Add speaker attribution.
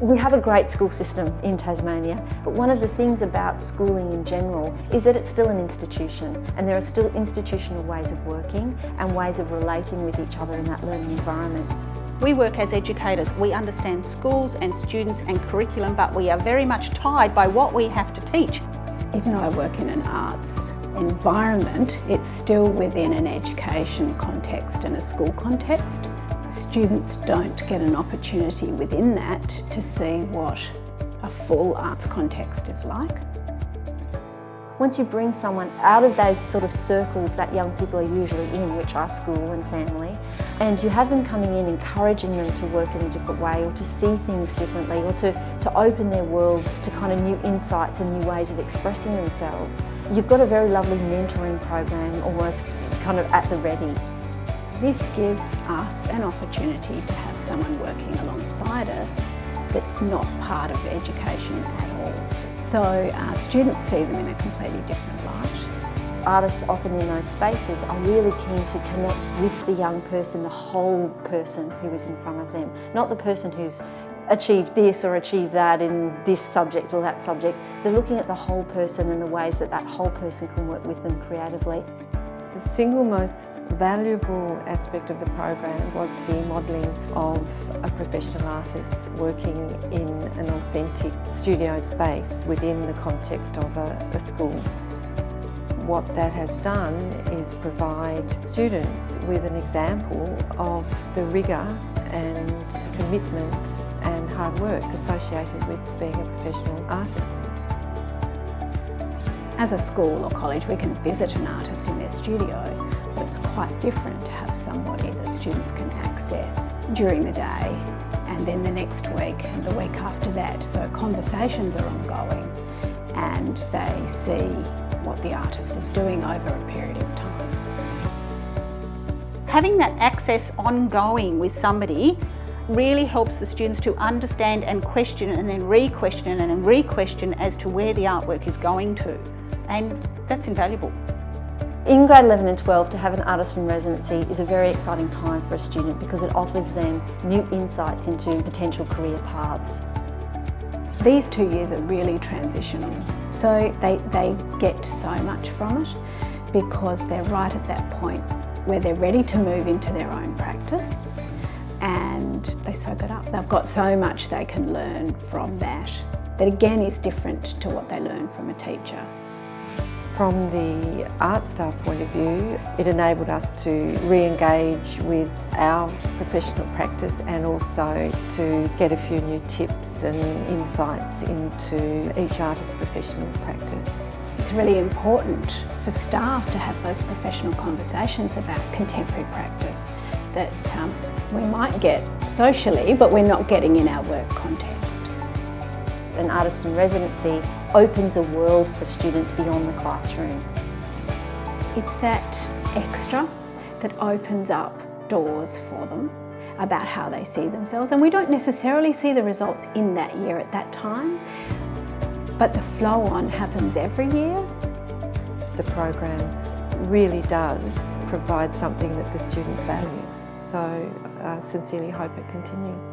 Speaker 1: We have a great school system in Tasmania, but one of the things about schooling in general is that it's still an institution, and there are still institutional ways of working and ways of relating with each other in that learning environment.
Speaker 2: We work as educators. We understand schools and students and curriculum, but we are very much tied by what we have to teach.
Speaker 3: Even though I work in an arts environment, it's still within an education context and a school context. Students don't get an opportunity within that to see what a full arts context is like.
Speaker 1: Once you bring someone out of those sort of circles that young people are usually in, which are school and family, and you have them coming in, encouraging them to work in a different way or to see things differently or to open their worlds to kind of new insights and new ways of expressing themselves, you've got a very lovely mentoring program almost kind of at the ready.
Speaker 3: This gives us an opportunity to have someone working alongside us that's not part of education at all. So students see them in a completely different light.
Speaker 1: Artists often in those spaces are really keen to connect with the young person, the whole person who is in front of them, not the person who's achieved this or achieved that in this subject or that subject. They're looking at the whole person and the ways that that whole person can work with them creatively.
Speaker 4: The single most valuable aspect of the program was the modelling of a professional artist working in an authentic studio space within the context of a school. What that has done is provide students with an example of the rigour and commitment and hard work associated with being a professional artist.
Speaker 3: As a school or college, we can visit an artist in their studio, but it's quite different to have somebody that students can access during the day and then the next week and the week after that. So conversations are ongoing and they see what the artist is doing over a period of time.
Speaker 2: Having that access ongoing with somebody really helps the students to understand and question and then re-question and then re-question as to where the artwork is going to. And that's invaluable.
Speaker 1: In grade 11 and 12, to have an artist in residency is a very exciting time for a student because it offers them new insights into potential career paths.
Speaker 3: These 2 years are really transitional, so they get so much from it because they're right at that point where they're ready to move into their own practice and they soak it up. They've got so much they can learn from that again is different to what they learn from a teacher.
Speaker 4: From the art staff point of view, it enabled us to re-engage with our professional practice and also to get a few new tips and insights into each artist's professional practice.
Speaker 3: It's really important for staff to have those professional conversations about contemporary practice that we might get socially, but we're not getting in our work context.
Speaker 1: An artist in residency opens a world for students beyond the classroom.
Speaker 3: It's that extra that opens up doors for them about how they see themselves, and we don't necessarily see the results in that year at that time, but the flow on happens every year.
Speaker 4: The program really does provide something that the students value, so I sincerely hope it continues.